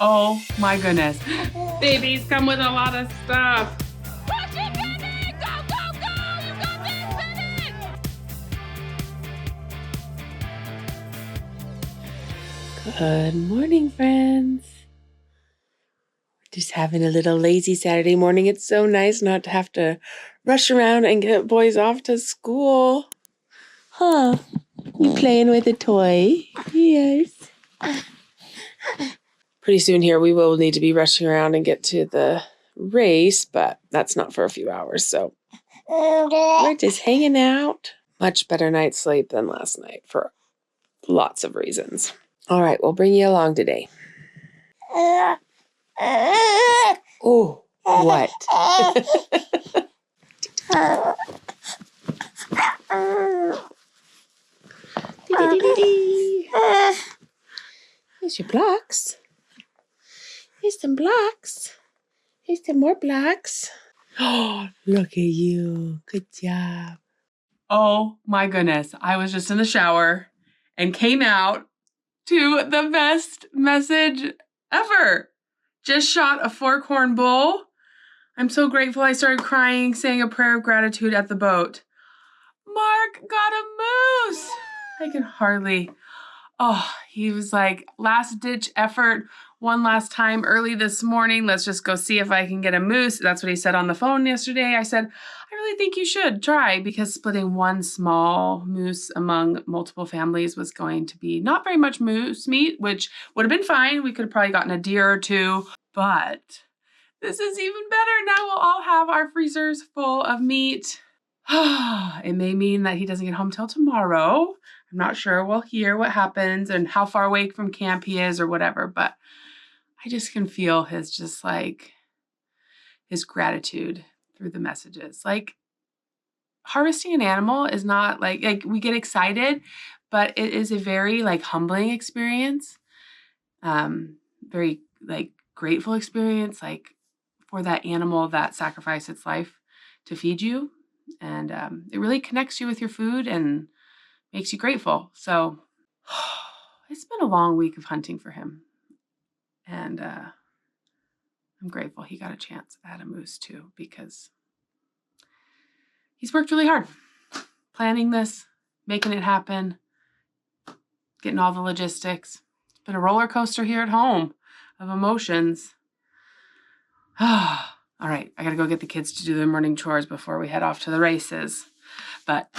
Oh my goodness. Babies come with a lot of stuff. Push it, Penny! Go, go, go! You got this, Penny! Good morning, friends. Just having a little lazy Saturday morning. It's so nice not to have to rush around and get boys off to school. Huh? You playing with a toy? Yes. Pretty soon here we will need to be rushing around and get to the race, but that's not for a few hours, so we're just hanging out. Much better night's sleep than last night for lots of reasons. All right, we'll bring you along today. Oh, what? Here's your blocks. Here's some blocks. Here's some more blocks. Oh, look at you. Good job. Oh my goodness. I was just in the shower and came out to the best message ever. Just shot a 4-corn bull. I'm so grateful. I started crying, saying a prayer of gratitude at the boat. Mark got a moose. I can hardly. Oh, he was like, last ditch effort, one last time early this morning. Let's just go see if I can get a moose. That's what he said on the phone yesterday. I said, I really think you should try, because splitting one small moose among multiple families was going to be not very much moose meat, which would have been fine. We could have probably gotten a deer or two, but this is even better. Now we'll all have our freezers full of meat. It may mean that he doesn't get home till tomorrow. I'm not sure. We'll hear what happens and how far away from camp he is or whatever, but I just can feel his gratitude through the messages. Like, harvesting an animal is not like we get excited, but it is a very humbling experience. Very grateful experience, for that animal that sacrificed its life to feed you. And it really connects you with your food and makes you grateful. So it's been a long week of hunting for him. And I'm grateful he got a chance at a moose too, because he's worked really hard planning this, making it happen, getting all the logistics. It's been a roller coaster here at home of emotions. All right, I gotta go get the kids to do their morning chores before we head off to the races. But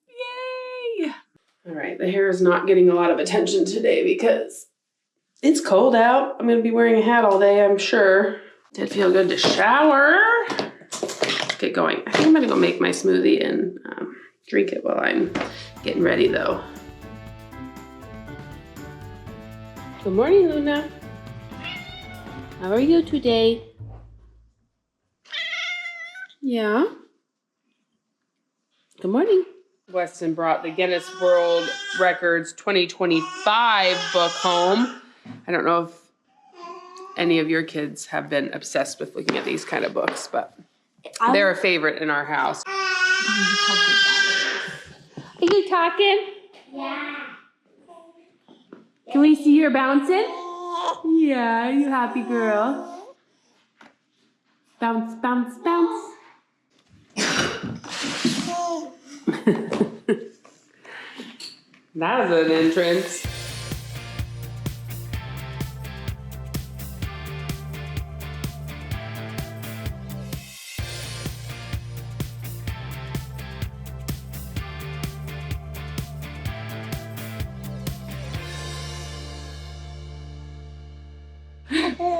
yay! All right, the hair is not getting a lot of attention today because it's cold out. I'm gonna be wearing a hat all day, I'm sure. Did feel good to shower. Let's get going. I think I'm gonna go make my smoothie and drink it while I'm getting ready though. Good morning, Luna. How are you today? Yeah. Good morning. Weston brought the Guinness World Records 2025 book home. I don't know if any of your kids have been obsessed with looking at these kind of books, but they're a favorite in our house. Are you talking? Yeah. Can we see your bouncing? Yeah, you happy girl. Bounce, bounce, bounce. That was an entrance.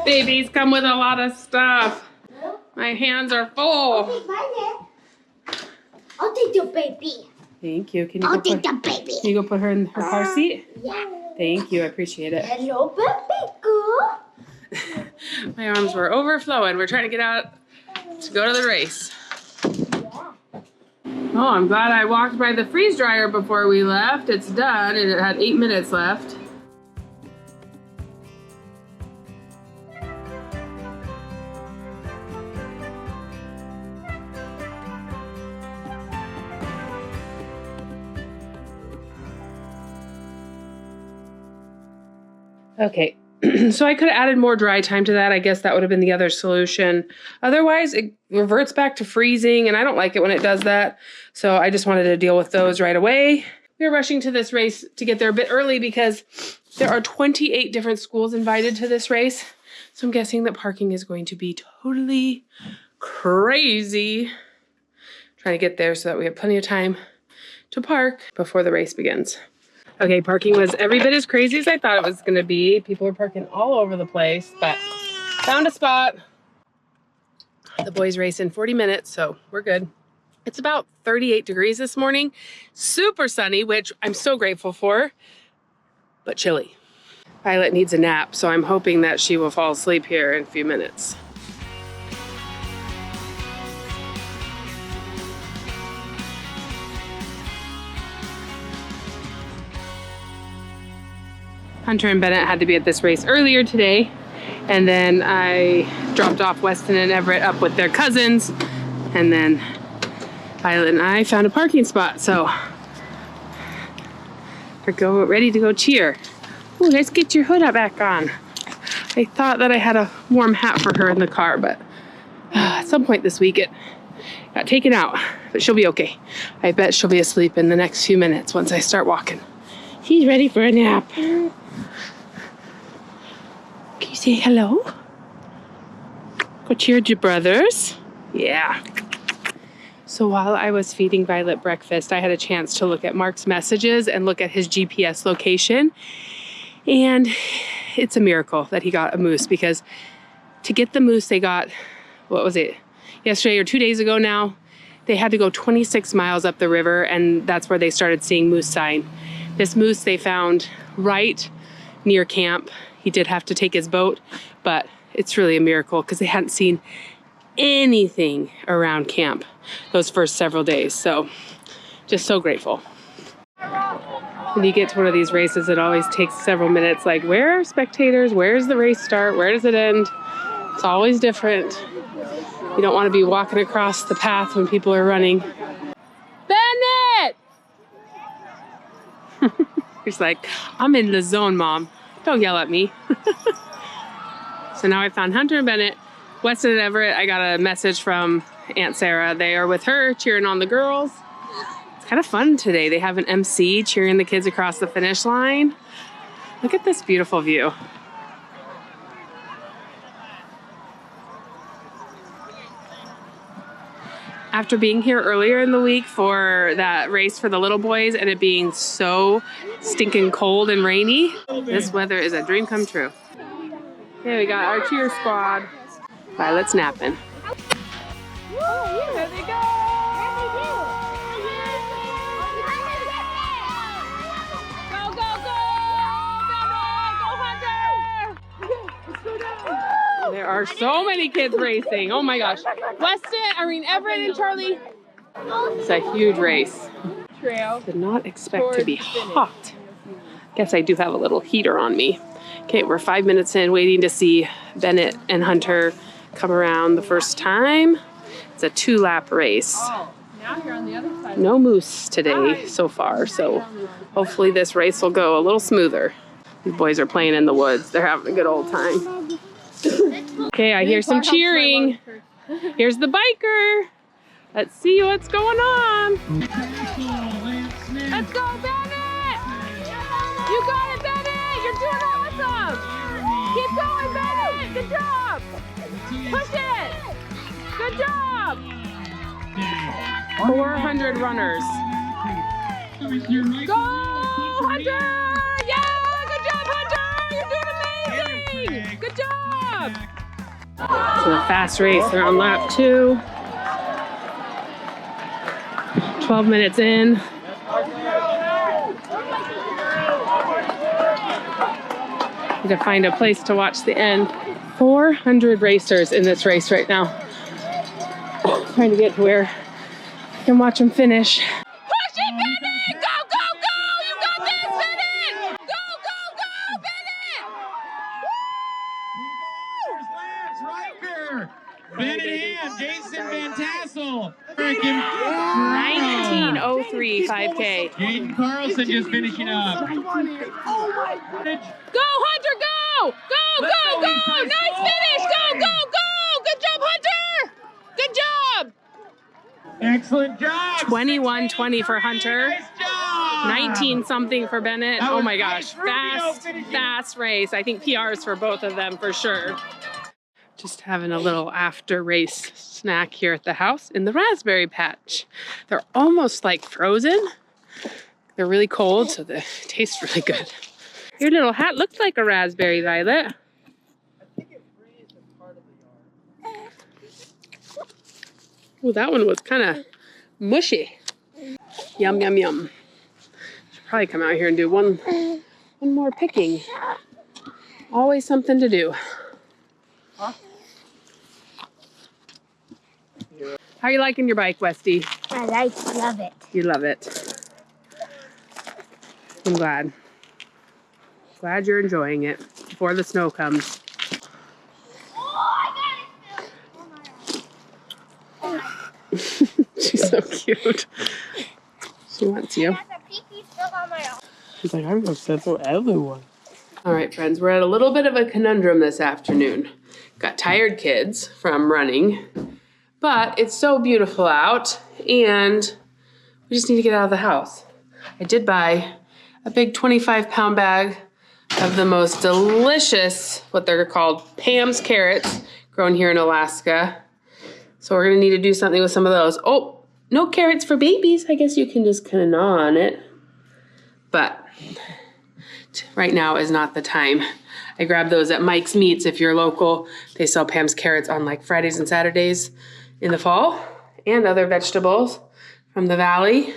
Babies come with a lot of stuff. My hands are full. I'll take the baby. Thank you. I'll take the baby. Can you go put her in her car seat? Yeah. Thank you. I appreciate it. Hello, baby girl. My arms were overflowing. We're trying to get out to go to the race. Oh, I'm glad I walked by the freeze dryer before we left. It's done and it had 8 minutes left. Okay, So I could have added more dry time to that. I guess that would have been the other solution. Otherwise, it reverts back to freezing, and I don't like it when it does that. So I just wanted to deal with those right away. We're rushing to this race to get there a bit early because there are 28 different schools invited to this race. So I'm guessing that parking is going to be totally crazy. Trying to get there so that we have plenty of time to park before the race begins. Okay, parking was every bit as crazy as I thought it was going to be. People were parking all over the place, but found a spot. The boys race in 40 minutes, so we're good. It's about 38 degrees this morning. Super sunny, which I'm so grateful for, but chilly. Violet needs a nap, so I'm hoping that she will fall asleep here in a few minutes. Hunter and Bennett had to be at this race earlier today, and then I dropped off Weston and Everett up with their cousins, and then Violet and I found a parking spot, so we're ready to go cheer. Ooh, let's get your hood back on. I thought that I had a warm hat for her in the car, but at some point this week it got taken out, but she'll be okay. I bet she'll be asleep in the next few minutes once I start walking. She's ready for a nap. Can you say hello? Go cheer your brothers. Yeah. So while I was feeding Violet breakfast, I had a chance to look at Mark's messages and look at his GPS location. And it's a miracle that he got a moose, because to get the moose they got, what was it, yesterday or 2 days ago now, they had to go 26 miles up the river, and that's where they started seeing moose sign. This moose they found right near camp. He did have to take his boat, but it's really a miracle because they hadn't seen anything around camp those first several days. So just so grateful. When you get to one of these races, it always takes several minutes. Like, where are spectators? Where's the race start? Where does it end? It's always different. You don't want to be walking across the path when people are running. Bennett! He's like, I'm in the zone, Mom. Don't yell at me. So now I found Hunter and Bennett. Weston and Everett, I got a message from Aunt Sarah. They are with her cheering on the girls. It's kind of fun today. They have an MC cheering the kids across the finish line. Look at this beautiful view. After being here earlier in the week for that race for the little boys and it being so stinking cold and rainy, this weather is a dream come true. Okay, we got our cheer squad. Violet's napping. There they go! Go, go, go! Bennett! Go, Hunter! There are so many kids racing. Oh my gosh. Everett and Charlie. It's a huge race. Did not expect to be hot. Guess I do have a little heater on me. Okay, we're 5 minutes in, waiting to see Bennett and Hunter come around the first time. It's a 2-lap race. No moose today so far, so hopefully this race will go a little smoother. These boys are playing in the woods. They're having a good old time. Okay, I hear some cheering. Here's the biker. Let's see what's going on. Let's go, Bennett! You got it, Bennett! You're doing awesome! Keep going, Bennett! Good job! Push it! Good job! 400 runners. Go, Hunter! Yeah! Good job, Hunter! You're doing amazing! Good job! So the fast race, they're on lap 2. 12 minutes in. Need to find a place to watch the end. 400 racers in this race right now. Trying to get to where I can watch them finish. Push it, Bennett! Go, go, go! You got this, Bennett! Go, go, go, Bennett! Bennett Hamm, Jason Van Tassel, freaking 19:03 5K. Jaden Carlson just finishing up. Go, Hunter, go! Go, go, go! Nice finish! Go, go, go! Good job, Hunter! Good job! Excellent job. 21-20 for Hunter. Nice job. 19 something for Bennett. That Oh was my gosh, nice. Rubio finishing. fast race. I think PRs for both of them for sure. Just having a little after race snack here at the house in the raspberry patch. They're almost like frozen. They're really cold, so they taste really good. Your little hat looks like a raspberry, Violet. Oh, that one was kind of mushy. Yum, yum, yum. Should probably come out here and do one more picking. Always something to do. How you liking your bike, Westy? I love it. You love it. I'm glad. Glad you're enjoying it before the snow comes. She's so cute. She wants you. She's like, I'm upset for everyone. All right, friends, we're at a little bit of a conundrum this afternoon. Got tired kids from running, but it's so beautiful out, and we just need to get out of the house. I did buy a big 25-pound bag of the most delicious, what they're called, Hamm's carrots, grown here in Alaska. So we're gonna need to do something with some of those. Oh, no carrots for babies. I guess you can just kind of gnaw on it. But right now is not the time. I grabbed those at Mike's Meats if you're local. They sell Pam's carrots on like Fridays and Saturdays in the fall, and other vegetables from the valley.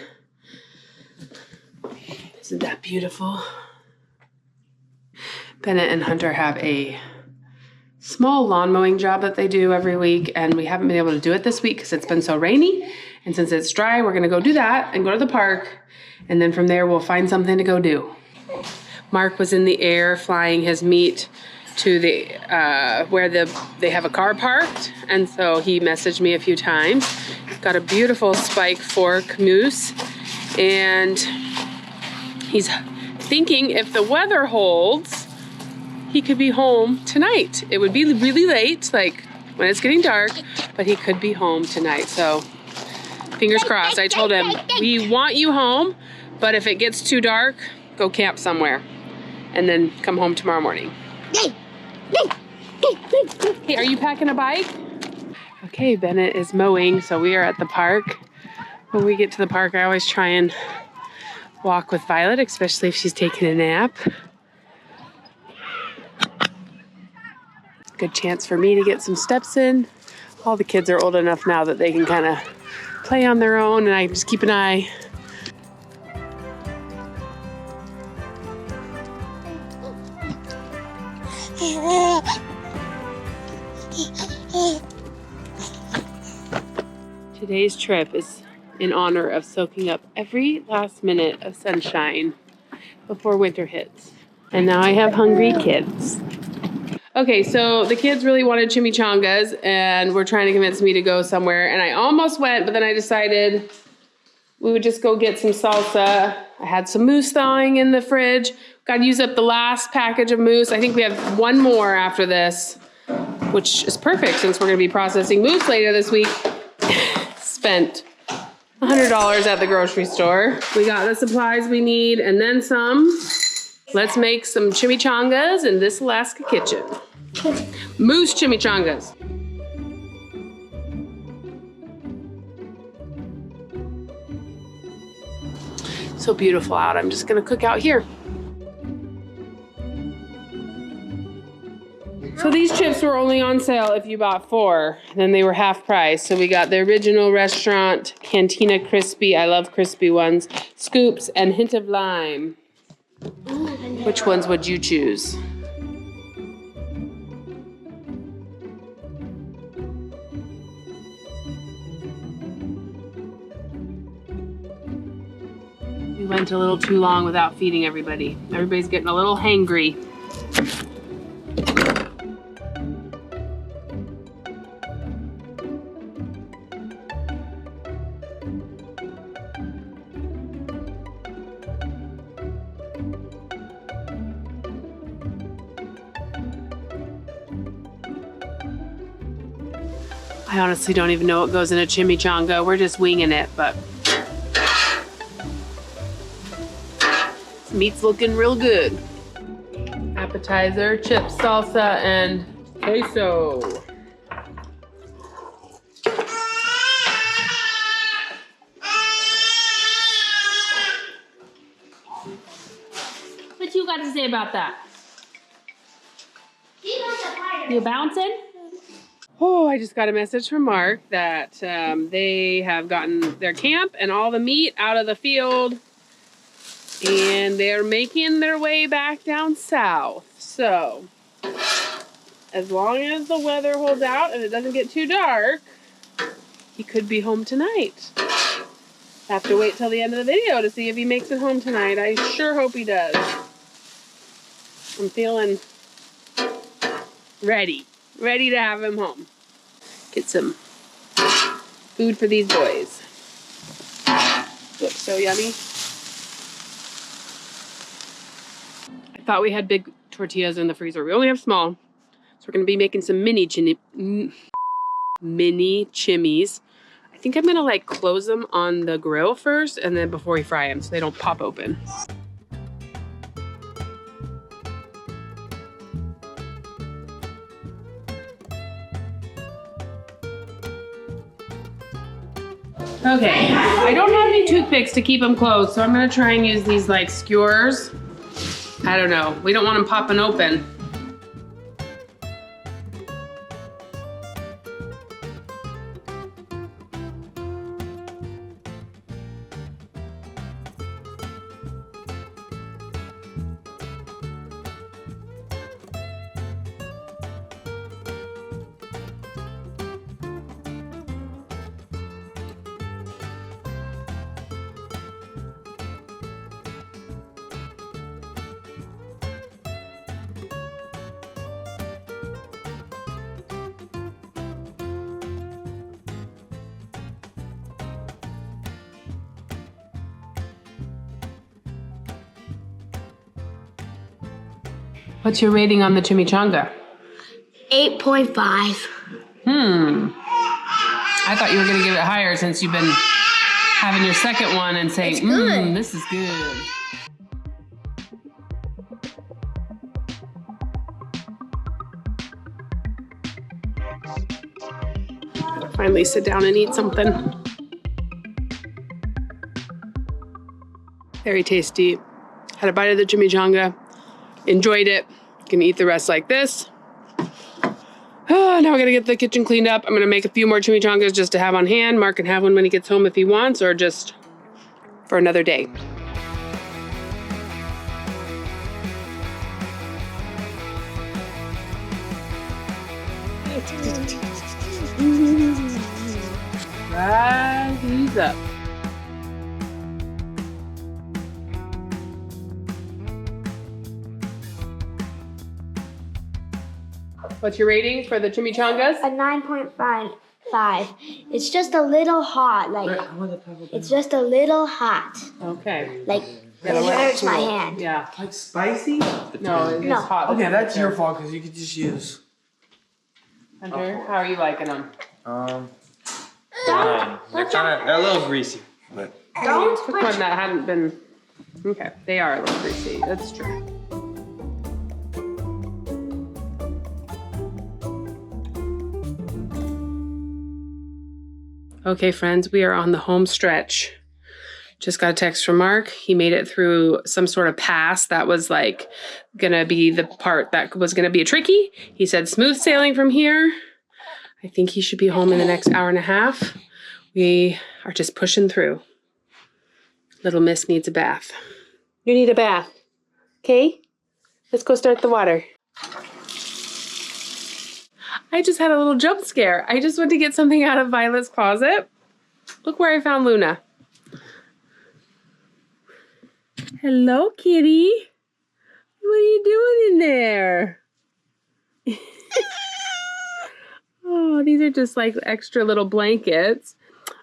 Isn't that beautiful? Bennett and Hunter have a small lawn mowing job that they do every week, and we haven't been able to do it this week because it's been so rainy. And since it's dry, we're gonna go do that and go to the park, and then from there we'll find something to go do. Mark was in the air flying his meat to the where they have a car parked, and so he messaged me a few times. Got a beautiful spike fork moose, and he's thinking if the weather holds, he could be home tonight. It would be really late, like when it's getting dark, but he could be home tonight. So fingers crossed. I told him, we want you home, but if it gets too dark, go camp somewhere and then come home tomorrow morning. Hey, are you packing a bike? Okay, Bennett is mowing, so we are at the park. When we get to the park, I always try and walk with Violet, especially if she's taking a nap. Good chance for me to get some steps in. All the kids are old enough now that they can kind of play on their own, and I just keep an eye. Today's trip is in honor of soaking up every last minute of sunshine before winter hits. And now I have hungry kids. Okay, so the kids really wanted chimichangas and were trying to convince me to go somewhere, and I almost went, but then I decided we would just go get some salsa. I had some moose thawing in the fridge. Got to use up the last package of moose. I think we have one more after this, which is perfect since we're gonna be processing moose later this week. Spent $100 at the grocery store. We got the supplies we need and then some. Let's make some chimichangas in this Alaska kitchen. Moose chimichangas. So beautiful out. I'm just gonna cook out here. So these chips were only on sale if you bought 4. Then they were half price. So we got the original restaurant Cantina crispy. I love crispy ones. Scoops and hint of lime. Which ones would you choose? We went a little too long without feeding everybody. Everybody's getting a little hangry. I honestly don't even know what goes in a chimichanga. We're just winging it, but meat's looking real good. Appetizer, chips, salsa, and queso. What you got to say about that? You bouncing? Oh, I just got a message from Mark that they have gotten their camp and all the meat out of the field, and they're making their way back down south. So, as long as the weather holds out and it doesn't get too dark, he could be home tonight. Have to wait till the end of the video to see if he makes it home tonight. I sure hope he does. I'm feeling ready to have him home. Get some food for these boys. Looks so yummy. I thought we had big tortillas in the freezer. We only have small. So we're gonna be making some mini chimmies. I think I'm gonna like close them on the grill first and then before we fry them so they don't pop open. Okay, I don't have any toothpicks to keep them closed, so I'm gonna try and use these like skewers. I don't know, we don't want them popping open. What's your rating on the chimichanga? 8.5. I thought you were gonna give it higher since you've been having your second one and saying, this is good. Finally sit down and eat something. Very tasty. Had a bite of the chimichanga. Enjoyed it. Gonna eat the rest like this. Now we're gonna get the kitchen cleaned up. I'm gonna make a few more chimichangas just to have on hand. Mark can have one when he gets home if he wants, or just for another day. Rise these up. What's your rating for the chimichangas? A 9.5. It's just a little hot. Like, it's just a little hot. Okay. Like, it hurts my hand. Yeah. Like spicy? No, it's No. hot. Okay, that's your fault because you could just use. Hunter, how are you liking them? Fine. They're a little greasy, but. Don't Took one that hadn't been. Okay, they are a little greasy. That's true. Okay, friends, we are on the home stretch. Just got a text from Mark. He made it through some sort of pass that was like gonna be the part that was gonna be a tricky. He said smooth sailing from here. I think he should be home in the next hour and a half. We are just pushing through. Little Miss needs a bath. You need a bath. Okay? Let's go start the water. I just had a little jump scare. I just went to get something out of Violet's closet. Look where I found Luna. Hello, kitty. What are you doing in there? Oh, these are just like extra little blankets.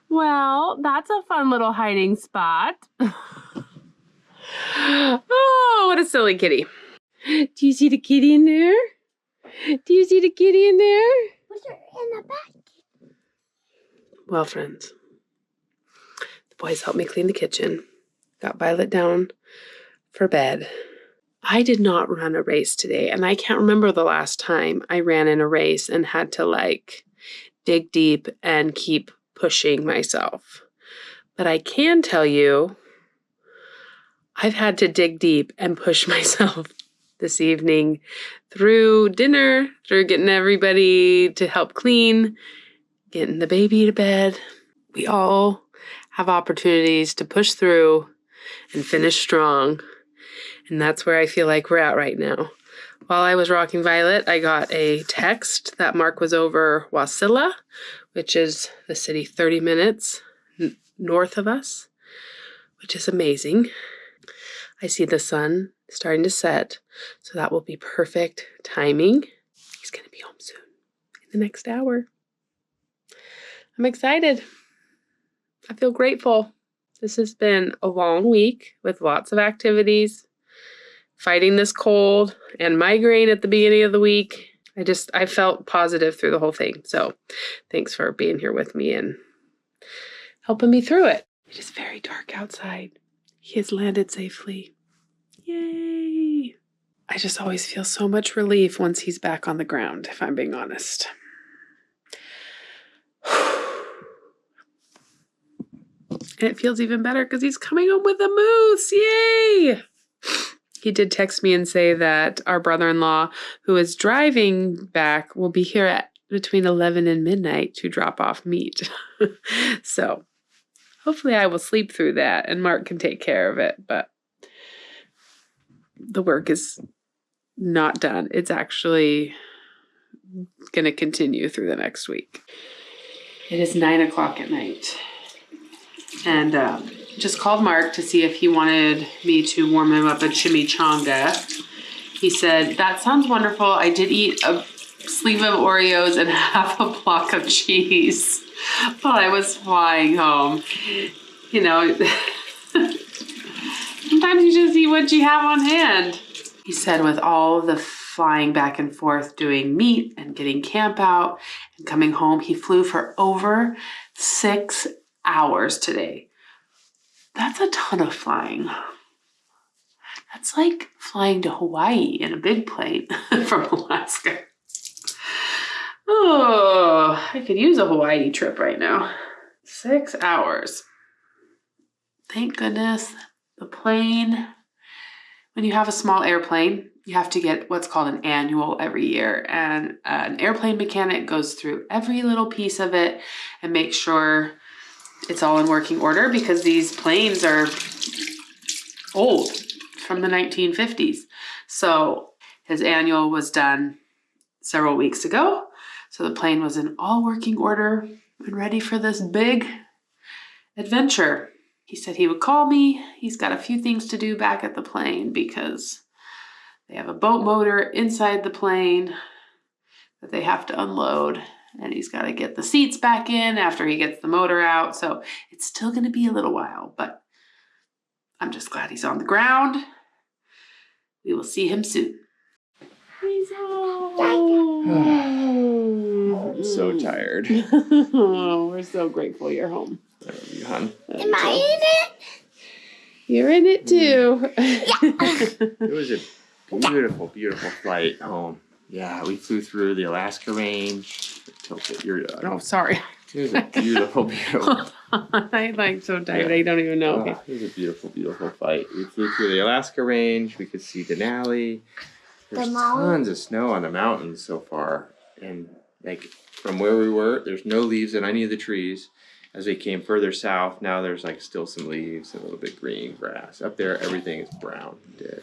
Well, that's a fun little hiding spot. Oh, what a silly kitty. Do you see the kitty in there? Do you see the kitty in there? What's in the back? Well, friends, the boys helped me clean the kitchen, got Violet down for bed. I did not run a race today, and I can't remember the last time I ran in a race and had to like dig deep and keep pushing myself. But I can tell you, I've had to dig deep and push myself this evening through dinner, through getting everybody to help clean, getting the baby to bed. We all have opportunities to push through and finish strong. And that's where I feel like we're at right now. While I was rocking Violet, I got a text that Mark was over Wasilla, which is the city 30 minutes north of us, which is amazing. I see the sun starting to set, so that will be perfect timing. He's going to be home soon, in the next hour. I'm excited. I feel grateful. This has been a long week with lots of activities, fighting this cold and migraine at the beginning of the week. I felt positive through the whole thing. So thanks for being here with me and helping me through it. It is very dark outside. He has landed safely. Yay! I just always feel so much relief once he's back on the ground, if I'm being honest. And it feels even better because he's coming home with a moose. Yay! He did text me and say that our brother-in-law, who is driving back, will be here at between 11 and midnight to drop off meat. So hopefully I will sleep through that and Mark can take care of it. But the work is not done. It's actually going to continue through the next week. It is 9:00 at night. And just called Mark to see if he wanted me to warm him up a chimichanga. He said, that sounds wonderful. I did eat a sleeve of Oreos and half a block of cheese while I was flying home. You know, sometimes you just eat what you have on hand. He said with all the flying back and forth, doing meet and getting camp out and coming home, he flew for over 6 hours today. That's a ton of flying. That's like flying to Hawaii in a big plane from Alaska. Oh, I could use a Hawaii trip right now. 6 hours. Thank goodness. The plane, when you have a small airplane, you have to get what's called an annual every year. And an airplane mechanic goes through every little piece of it and makes sure it's all in working order because these planes are old, from the 1950s. So his annual was done several weeks ago. So the plane was in all working order and ready for this big adventure. He said he would call me. He's got a few things to do back at the plane because they have a boat motor inside the plane that they have to unload. And he's got to get the seats back in after he gets the motor out. So it's still going to be a little while, but I'm just glad he's on the ground. We will see him soon. He's home. I'm so tired. Oh, we're so grateful you're home. You, hon? Am I in it? You're in it too. It was a beautiful, beautiful flight home. Yeah, we flew through the Alaska range. Tilt it. Oh, sorry. It was a beautiful, beautiful. I'm like so tired. I don't even know. Oh, it was a beautiful, beautiful flight. We flew through the Alaska range. We could see Denali. There's tons of snow on the mountains so far. And like from where we were, there's no leaves in any of the trees. As we came further south, now there's like still some leaves and a little bit green grass. Up there, everything is brown, dead.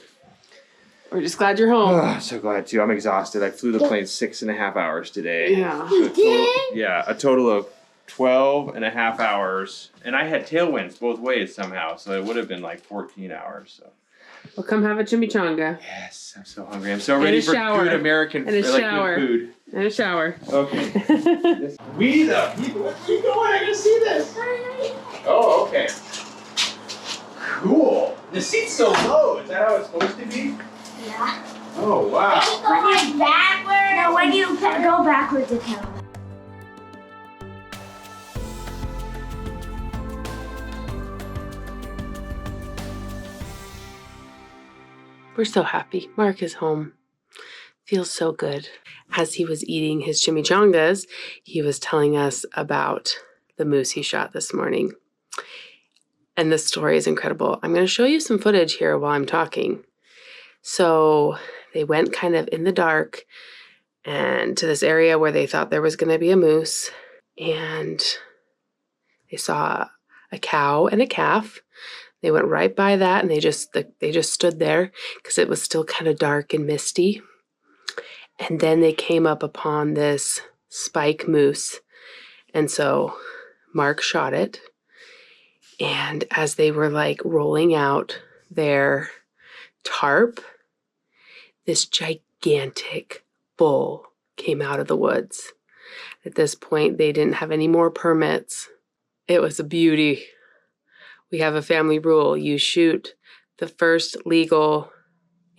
We're just glad you're home. Oh, I'm so glad too. I'm exhausted. I flew the plane 6.5 hours today. Yeah. A total of 12.5 hours. And I had tailwinds both ways somehow, so it would have been like 14 hours. So. Well, come have a chimichanga. Yes, I'm so hungry. I'm so ready for good American and a shower. good food. And a shower. Okay. We the people. Where are you going? I gotta see this. Oh, okay. Cool. The seat's so low. Is that how it's supposed to be? Yeah. Oh, wow. When you go backwards. No, when you go backwards, it counts. We're so happy. Mark is home. Feels so good. As he was eating his chimichangas, he was telling us about the moose he shot this morning. And this story is incredible. I'm going to show you some footage here while I'm talking. So they went kind of in the dark and to this area where they thought there was going to be a moose. And they saw a cow and a calf. They went right by that and they just stood there because it was still kind of dark and misty. And then they came up upon this spike moose. And so Mark shot it. And as they were like rolling out their tarp, this gigantic bull came out of the woods. At this point, they didn't have any more permits. It was a beauty. We have a family rule. You shoot the first legal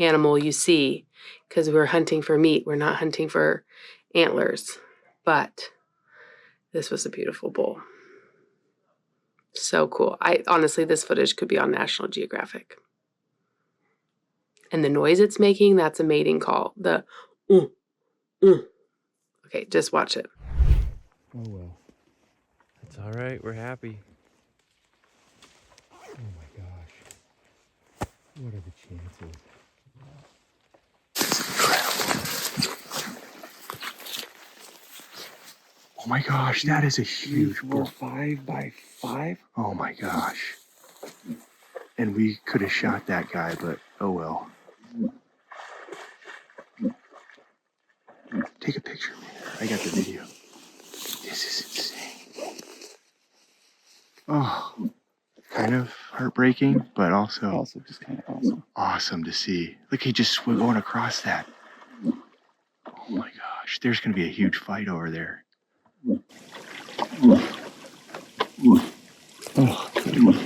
animal you see because we're hunting for meat. We're not hunting for antlers. But this was a beautiful bull. So cool. Honestly, this footage could be on National Geographic. And the noise it's making, that's a mating call. The Okay, just watch it. Oh well. That's all right. We're happy. Oh my gosh. What are the chances? Oh my gosh, that is a huge bull. 5 by 5? Oh my gosh. And we could have shot that guy, but oh well. Take a picture of me there. I got the video. This is insane. Oh, kind of heartbreaking, but also just kind of awesome. awesome to see. Look, he just was going across that. Oh my gosh, there's going to be a huge fight over there. Oh, good.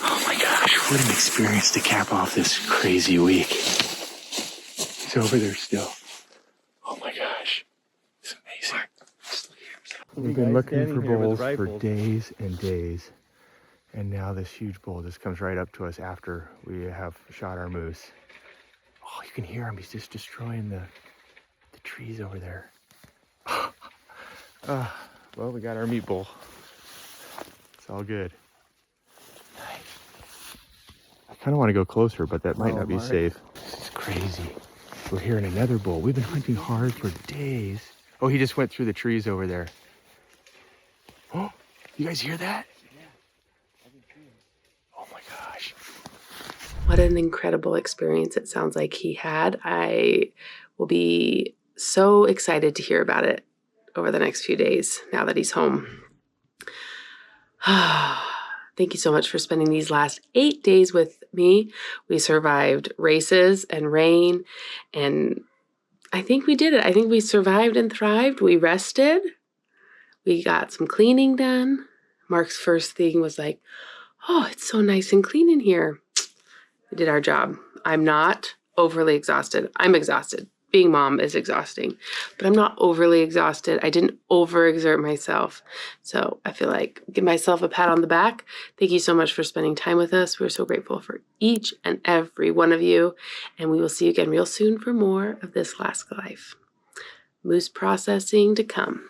Oh my gosh, what an experience to cap off this crazy week. He's over there still. Oh my gosh, it's amazing. We've been looking for bulls for days and days. And now this huge bull just comes right up to us after we have shot our moose. Oh, you can hear him. He's just destroying the trees over there. Well, we got our meat bull. It's all good. I kind of want to go closer, but that might not be safe. This is crazy. We're hearing another bull. We've been hunting hard for days. Oh, he just went through the trees over there. Oh, you guys hear that? Oh my gosh. What an incredible experience it sounds like he had. I will be so excited to hear about it over the next few days now that he's home. Thank you so much for spending these last 8 days with me. We survived races and rain, and I think we did it. I think we survived and thrived. We rested. We got some cleaning done. Mark's first thing was like, oh, it's so nice and clean in here. We did our job. I'm not overly exhausted. I'm exhausted. Being mom is exhausting, but I'm not overly exhausted. I didn't overexert myself. So I feel like give myself a pat on the back. Thank you so much for spending time with us. We're so grateful for each and every one of you. And we will see you again real soon for more of This Alaska Life. Moose processing to come.